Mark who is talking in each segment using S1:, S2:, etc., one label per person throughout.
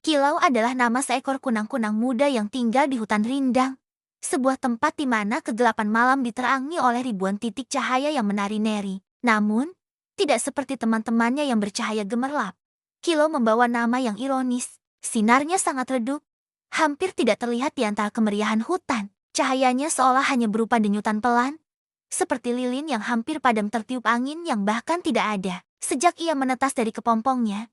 S1: Kilau adalah nama seekor kunang-kunang muda yang tinggal di hutan rindang. Sebuah tempat di mana kegelapan malam diterangi oleh ribuan titik cahaya yang menari-neri. Namun, tidak seperti teman-temannya yang bercahaya gemerlap. Kilau membawa nama yang ironis. Sinarnya sangat redup, hampir tidak terlihat di antara kemeriahan hutan. Cahayanya seolah hanya berupa denyutan pelan, seperti lilin yang hampir padam tertiup angin yang bahkan tidak ada. Sejak ia menetas dari kepompongnya,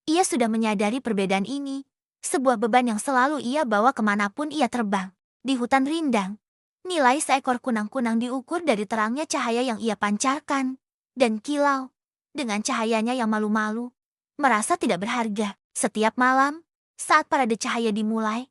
S1: ia sudah menyadari perbedaan ini, sebuah beban yang selalu ia bawa kemanapun ia terbang. Di hutan rindang, nilai seekor kunang-kunang diukur dari terangnya cahaya yang ia pancarkan. Dan Kilau, dengan cahayanya yang malu-malu, merasa tidak berharga. Setiap malam, saat parade cahaya dimulai,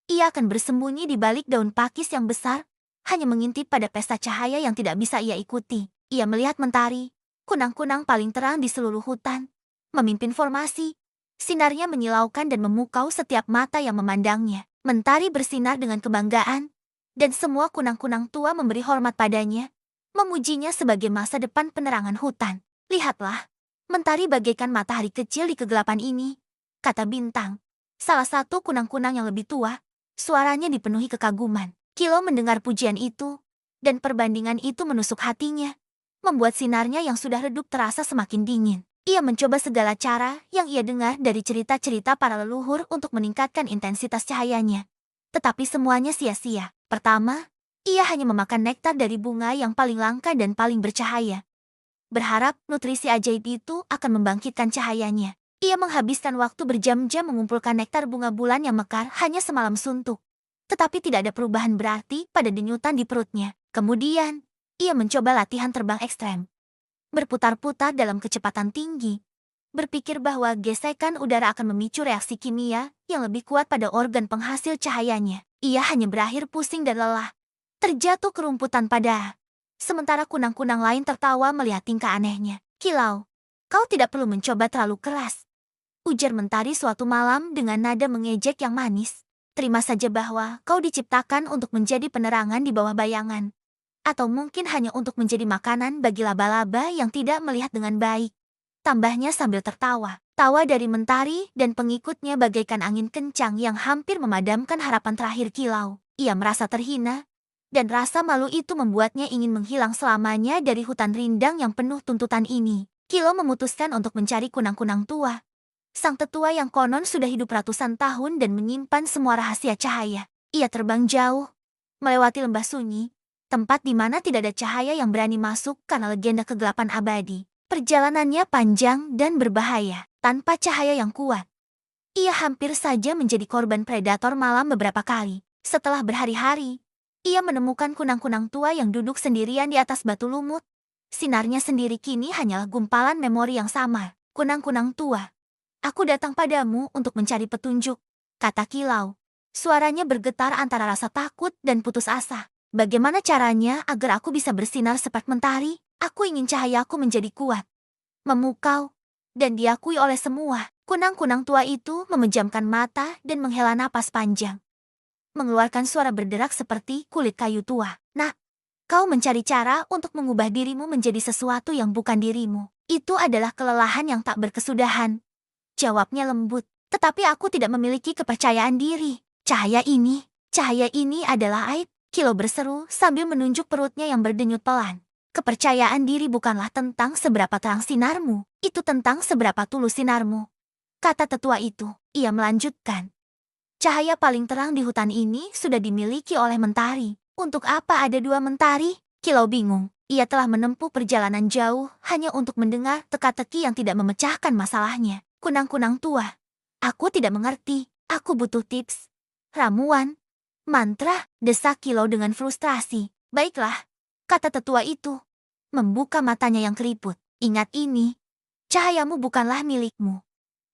S1: ia akan bersembunyi di balik daun pakis yang besar, hanya mengintip pada pesta cahaya yang tidak bisa ia ikuti. Ia melihat mentari, kunang-kunang paling terang di seluruh hutan, memimpin formasi. Sinarnya menyilaukan dan memukau setiap mata yang memandangnya. Mentari bersinar dengan kebanggaan, dan semua kunang-kunang tua memberi hormat padanya, memujinya sebagai masa depan penerangan hutan. Lihatlah, mentari bagaikan matahari kecil di kegelapan ini, kata Bintang, salah satu kunang-kunang yang lebih tua. Suaranya dipenuhi kekaguman. Kilau mendengar pujian itu, dan perbandingan itu menusuk hatinya, membuat sinarnya yang sudah redup terasa semakin dingin. Ia mencoba segala cara yang ia dengar dari cerita-cerita para leluhur untuk meningkatkan intensitas cahayanya. Tetapi semuanya sia-sia. Pertama, ia hanya memakan nektar dari bunga yang paling langka dan paling bercahaya. Berharap nutrisi ajaib itu akan membangkitkan cahayanya. Ia menghabiskan waktu berjam-jam mengumpulkan nektar bunga bulan yang mekar hanya semalam suntuk. Tetapi tidak ada perubahan berarti pada denyutan di perutnya. Kemudian, ia mencoba latihan terbang ekstrem. Berputar-putar dalam kecepatan tinggi, berpikir bahwa gesekan udara akan memicu reaksi kimia yang lebih kuat pada organ penghasil cahayanya. Ia hanya berakhir pusing dan lelah, terjatuh ke rumputan pada. Sementara kunang-kunang lain tertawa melihat tingkah anehnya. Kilau, kau tidak perlu mencoba terlalu keras, ujar mentari suatu malam dengan nada mengejek yang manis. Terima saja bahwa kau diciptakan untuk menjadi penerangan di bawah bayangan. Atau mungkin hanya untuk menjadi makanan bagi laba-laba yang tidak melihat dengan baik. Tambahnya sambil tertawa. Tawa dari mentari dan pengikutnya bagaikan angin kencang yang hampir memadamkan harapan terakhir Kilau. Ia merasa terhina, dan rasa malu itu membuatnya ingin menghilang selamanya dari hutan rindang yang penuh tuntutan ini. Kilau memutuskan untuk mencari kunang-kunang tua. Sang tetua yang konon sudah hidup ratusan tahun dan menyimpan semua rahasia cahaya. Ia terbang jauh, melewati lembah sunyi, tempat di mana tidak ada cahaya yang berani masuk karena legenda kegelapan abadi. Perjalanannya panjang dan berbahaya. Tanpa cahaya yang kuat, ia hampir saja menjadi korban predator malam beberapa kali. Setelah berhari-hari, ia menemukan kunang-kunang tua yang duduk sendirian di atas batu lumut. Sinarnya sendiri kini hanyalah gumpalan memori yang samar. Kunang-kunang tua, aku datang padamu untuk mencari petunjuk, kata Kilau. Suaranya bergetar antara rasa takut dan putus asa. Bagaimana caranya agar aku bisa bersinar seperti mentari? Aku ingin cahayaku menjadi kuat, memukau, dan diakui oleh semua. Kunang-kunang tua itu memejamkan mata dan menghela napas panjang, mengeluarkan suara berderak seperti kulit kayu tua. Nah, kau mencari cara untuk mengubah dirimu menjadi sesuatu yang bukan dirimu. Itu adalah kelelahan yang tak berkesudahan, jawabnya lembut. Tetapi aku tidak memiliki kepercayaan diri. Cahaya ini adalah aib, Kilau berseru sambil menunjuk perutnya yang berdenyut pelan. Kepercayaan diri bukanlah tentang seberapa terang sinarmu, itu tentang seberapa tulus sinarmu, kata tetua itu. Ia melanjutkan, cahaya paling terang di hutan ini sudah dimiliki oleh mentari. Untuk apa ada dua mentari? Kilau bingung. Ia telah menempuh perjalanan jauh hanya untuk mendengar teka-teki yang tidak memecahkan masalahnya. Kunang-kunang tua, aku tidak mengerti. Aku butuh tips, ramuan, mantra, desak Kilau dengan frustrasi. Baiklah, kata tetua itu, membuka matanya yang keriput. Ingat ini, cahayamu bukanlah milikmu,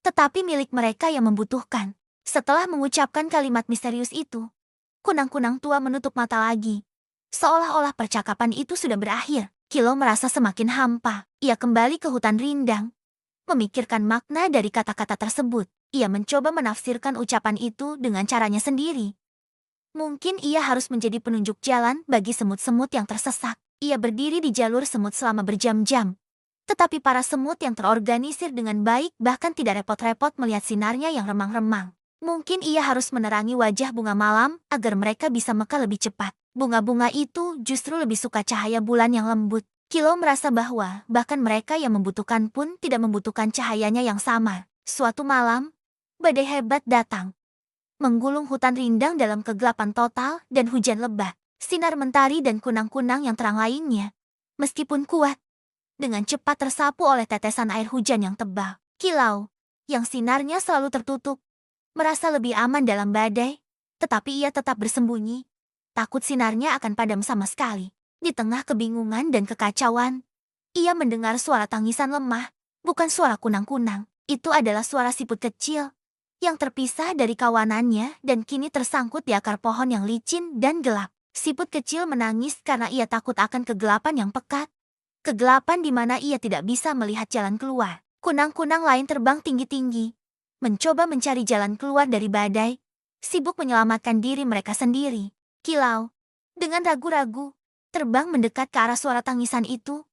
S1: tetapi milik mereka yang membutuhkan. Setelah mengucapkan kalimat misterius itu, kunang-kunang tua menutup mata lagi. Seolah-olah percakapan itu sudah berakhir. Kilau merasa semakin hampa. Ia kembali ke hutan rindang, memikirkan makna dari kata-kata tersebut. Ia mencoba menafsirkan ucapan itu dengan caranya sendiri. Mungkin ia harus menjadi penunjuk jalan bagi semut-semut yang tersesat. Ia berdiri di jalur semut selama berjam-jam. Tetapi para semut yang terorganisir dengan baik bahkan tidak repot-repot melihat sinarnya yang remang-remang. Mungkin ia harus menerangi wajah bunga malam agar mereka bisa mekar lebih cepat. Bunga-bunga itu justru lebih suka cahaya bulan yang lembut. Kilo merasa bahwa bahkan mereka yang membutuhkan pun tidak membutuhkan cahayanya yang sama. Suatu malam, badai hebat datang, menggulung hutan rindang dalam kegelapan total dan hujan lebat. Sinar mentari dan kunang-kunang yang terang lainnya, meskipun kuat, dengan cepat tersapu oleh tetesan air hujan yang tebal. Kilau, yang sinarnya selalu tertutup, merasa lebih aman dalam badai, tetapi ia tetap bersembunyi. Takut sinarnya akan padam sama sekali. Di tengah kebingungan dan kekacauan, ia mendengar suara tangisan lemah, bukan suara kunang-kunang. Itu adalah suara siput kecil yang terpisah dari kawanannya dan kini tersangkut di akar pohon yang licin dan gelap. Siput kecil menangis karena ia takut akan kegelapan yang pekat. Kegelapan di mana ia tidak bisa melihat jalan keluar. Kunang-kunang lain terbang tinggi-tinggi, mencoba mencari jalan keluar dari badai, sibuk menyelamatkan diri mereka sendiri. Kilau, dengan ragu-ragu, terbang mendekat ke arah suara tangisan itu.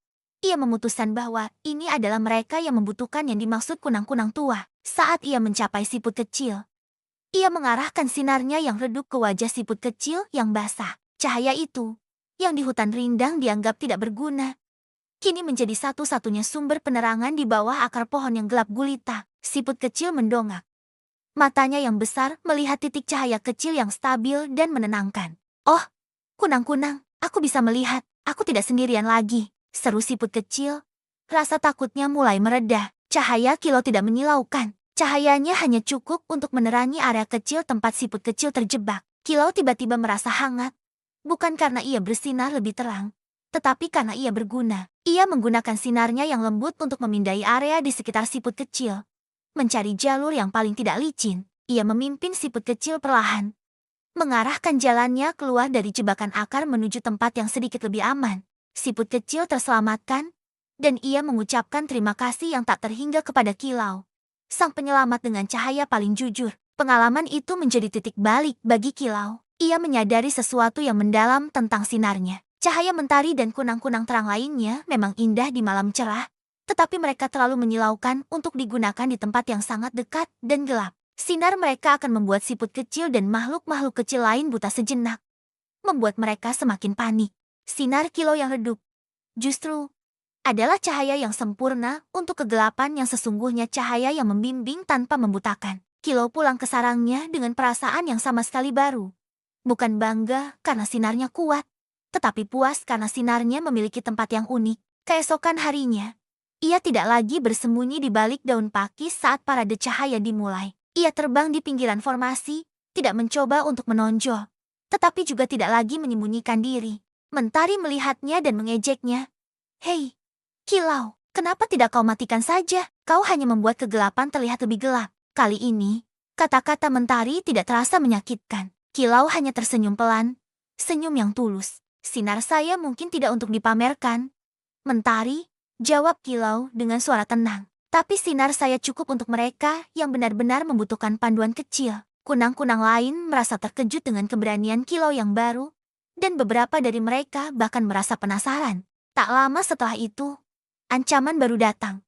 S1: Ia memutuskan bahwa ini adalah mereka yang membutuhkan yang dimaksud kunang-kunang tua. Saat ia mencapai siput kecil, ia mengarahkan sinarnya yang redup ke wajah siput kecil yang basah. Cahaya itu, yang di hutan rindang dianggap tidak berguna, kini menjadi satu-satunya sumber penerangan di bawah akar pohon yang gelap gulita. Siput kecil mendongak. Matanya yang besar melihat titik cahaya kecil yang stabil dan menenangkan. Oh, kunang-kunang, aku bisa melihat. Aku tidak sendirian lagi, seru siput kecil. Rasa takutnya mulai mereda. Cahaya kilau tidak menyilaukan. Cahayanya hanya cukup untuk menerangi area kecil tempat siput kecil terjebak. Kilau tiba-tiba merasa hangat. Bukan karena ia bersinar lebih terang, tetapi karena ia berguna. Ia menggunakan sinarnya yang lembut untuk memindai area di sekitar siput kecil. Mencari jalur yang paling tidak licin, ia memimpin siput kecil perlahan, mengarahkan jalannya keluar dari jebakan akar menuju tempat yang sedikit lebih aman. Siput kecil terselamatkan, dan ia mengucapkan terima kasih yang tak terhingga kepada Kilau, sang penyelamat dengan cahaya paling jujur. Pengalaman itu menjadi titik balik bagi Kilau. Ia menyadari sesuatu yang mendalam tentang sinarnya. Cahaya mentari dan kunang-kunang terang lainnya memang indah di malam cerah, tetapi mereka terlalu menyilaukan untuk digunakan di tempat yang sangat dekat dan gelap. Sinar mereka akan membuat siput kecil dan makhluk-makhluk kecil lain buta sejenak, membuat mereka semakin panik. Sinar kilau yang redup, justru, adalah cahaya yang sempurna untuk kegelapan yang sesungguhnya, cahaya yang membimbing tanpa membutakan. Kilau pulang ke sarangnya dengan perasaan yang sama sekali baru. Bukan bangga karena sinarnya kuat, tetapi puas karena sinarnya memiliki tempat yang unik. Keesokan harinya, ia tidak lagi bersembunyi di balik daun pakis saat parade cahaya dimulai. Ia terbang di pinggiran formasi, tidak mencoba untuk menonjol, tetapi juga tidak lagi menyembunyikan diri. Mentari melihatnya dan mengejeknya. Hei, Kilau, kenapa tidak kau matikan saja? Kau hanya membuat kegelapan terlihat lebih gelap. Kali ini, kata-kata Mentari tidak terasa menyakitkan. Kilau hanya tersenyum pelan, senyum yang tulus. Sinar saya mungkin tidak untuk dipamerkan, Mentari, jawab Kilau dengan suara tenang. Tapi sinar saya cukup untuk mereka yang benar-benar membutuhkan panduan kecil. Kunang-kunang lain merasa terkejut dengan keberanian Kilau yang baru, dan beberapa dari mereka bahkan merasa penasaran. Tak lama setelah itu, ancaman baru datang.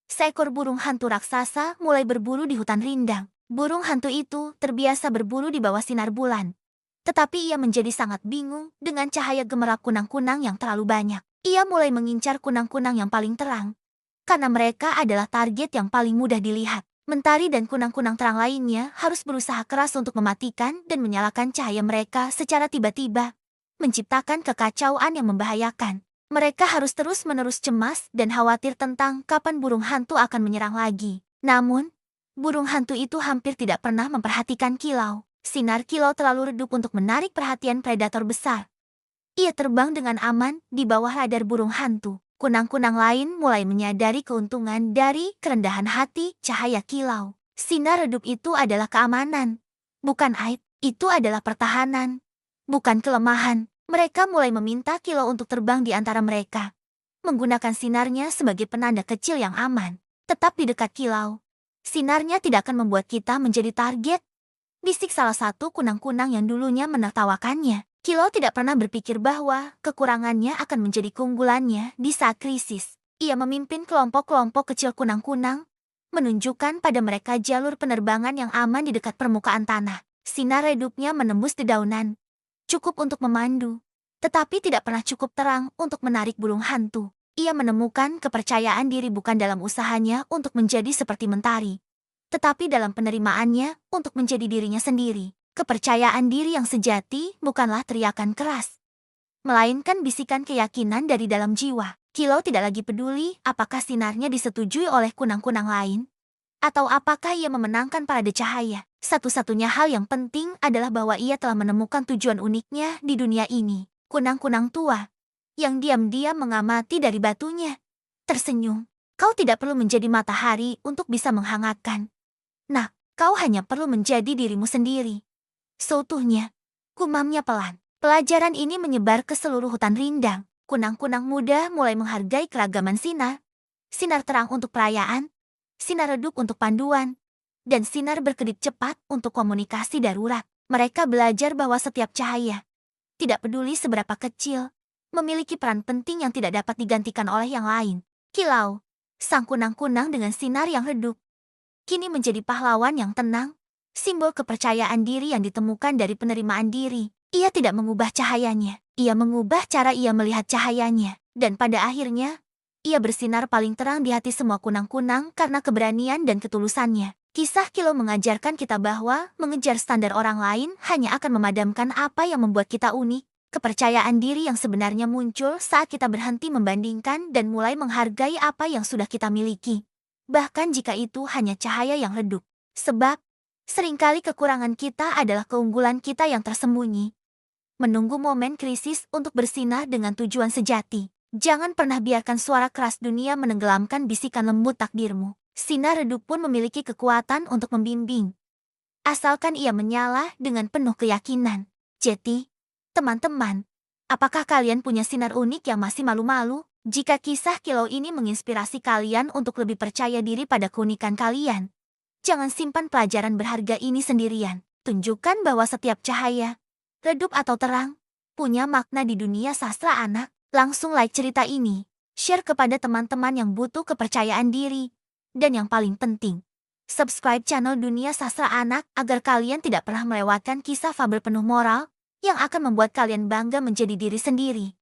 S1: Seekor burung hantu raksasa mulai berburu di hutan rindang. Burung hantu itu terbiasa berburu di bawah sinar bulan. Tetapi ia menjadi sangat bingung dengan cahaya gemerlap kunang-kunang yang terlalu banyak. Ia mulai mengincar kunang-kunang yang paling terang, karena mereka adalah target yang paling mudah dilihat. Mentari dan kunang-kunang terang lainnya harus berusaha keras untuk mematikan dan menyalakan cahaya mereka secara tiba-tiba, menciptakan kekacauan yang membahayakan. Mereka harus terus-menerus cemas dan khawatir tentang kapan burung hantu akan menyerang lagi. Namun, burung hantu itu hampir tidak pernah memperhatikan Kilau. Sinar Kilau terlalu redup untuk menarik perhatian predator besar. Ia terbang dengan aman di bawah radar burung hantu. Kunang-kunang lain mulai menyadari keuntungan dari kerendahan hati cahaya Kilau. Sinar redup itu adalah keamanan, bukan aib. Itu adalah pertahanan, bukan kelemahan. Mereka mulai meminta Kilau untuk terbang di antara mereka, menggunakan sinarnya sebagai penanda kecil yang aman. Tetap di dekat Kilau. Sinarnya tidak akan membuat kita menjadi target, bisik salah satu kunang-kunang yang dulunya menertawakannya. Kilau tidak pernah berpikir bahwa kekurangannya akan menjadi keunggulannya di saat krisis. Ia memimpin kelompok-kelompok kecil kunang-kunang, menunjukkan pada mereka jalur penerbangan yang aman di dekat permukaan tanah. Sinar redupnya menembus dedaunan, cukup untuk memandu, tetapi tidak pernah cukup terang untuk menarik burung hantu. Ia menemukan kepercayaan diri bukan dalam usahanya untuk menjadi seperti mentari, tetapi dalam penerimaannya untuk menjadi dirinya sendiri. Kepercayaan diri yang sejati bukanlah teriakan keras, melainkan bisikan keyakinan dari dalam jiwa. Kilau tidak lagi peduli apakah sinarnya disetujui oleh kunang-kunang lain, atau apakah ia memenangkan parade cahaya. Satu-satunya hal yang penting adalah bahwa ia telah menemukan tujuan uniknya di dunia ini. Kunang-kunang tua yang diam-diam mengamati dari batunya tersenyum. Kau tidak perlu menjadi matahari untuk bisa menghangatkan. Nah, kau hanya perlu menjadi dirimu sendiri. Seutuhnya, gumamnya pelan. Pelajaran ini menyebar ke seluruh hutan rindang. Kunang-kunang muda mulai menghargai keragaman sinar. Sinar terang untuk perayaan, sinar redup untuk panduan, dan sinar berkedip cepat untuk komunikasi darurat. Mereka belajar bahwa setiap cahaya, tidak peduli seberapa kecil, memiliki peran penting yang tidak dapat digantikan oleh yang lain. Kilau, sang kunang-kunang dengan sinar yang redup, kini menjadi pahlawan yang tenang, simbol kepercayaan diri yang ditemukan dari penerimaan diri. Ia tidak mengubah cahayanya, ia mengubah cara ia melihat cahayanya. Dan pada akhirnya, ia bersinar paling terang di hati semua kunang-kunang karena keberanian dan ketulusannya. Kisah Kilau mengajarkan kita bahwa mengejar standar orang lain hanya akan memadamkan apa yang membuat kita unik. Kepercayaan diri yang sebenarnya muncul saat kita berhenti membandingkan dan mulai menghargai apa yang sudah kita miliki, bahkan jika itu hanya cahaya yang redup. Sebab, seringkali kekurangan kita adalah keunggulan kita yang tersembunyi. Menunggu momen krisis untuk bersinar dengan tujuan sejati. Jangan pernah biarkan suara keras dunia menenggelamkan bisikan lembut takdirmu. Sinar redup pun memiliki kekuatan untuk membimbing, asalkan ia menyala dengan penuh keyakinan. Jadi, teman-teman, apakah kalian punya sinar unik yang masih malu-malu? Jika kisah Kilau ini menginspirasi kalian untuk lebih percaya diri pada keunikan kalian, jangan simpan pelajaran berharga ini sendirian. Tunjukkan bahwa setiap cahaya, redup atau terang, punya makna di dunia sastra anak. Langsung like cerita ini, share kepada teman-teman yang butuh kepercayaan diri, dan yang paling penting, subscribe channel Dunia Sastra Anak agar kalian tidak pernah melewatkan kisah fabel penuh moral yang akan membuat kalian bangga menjadi diri sendiri.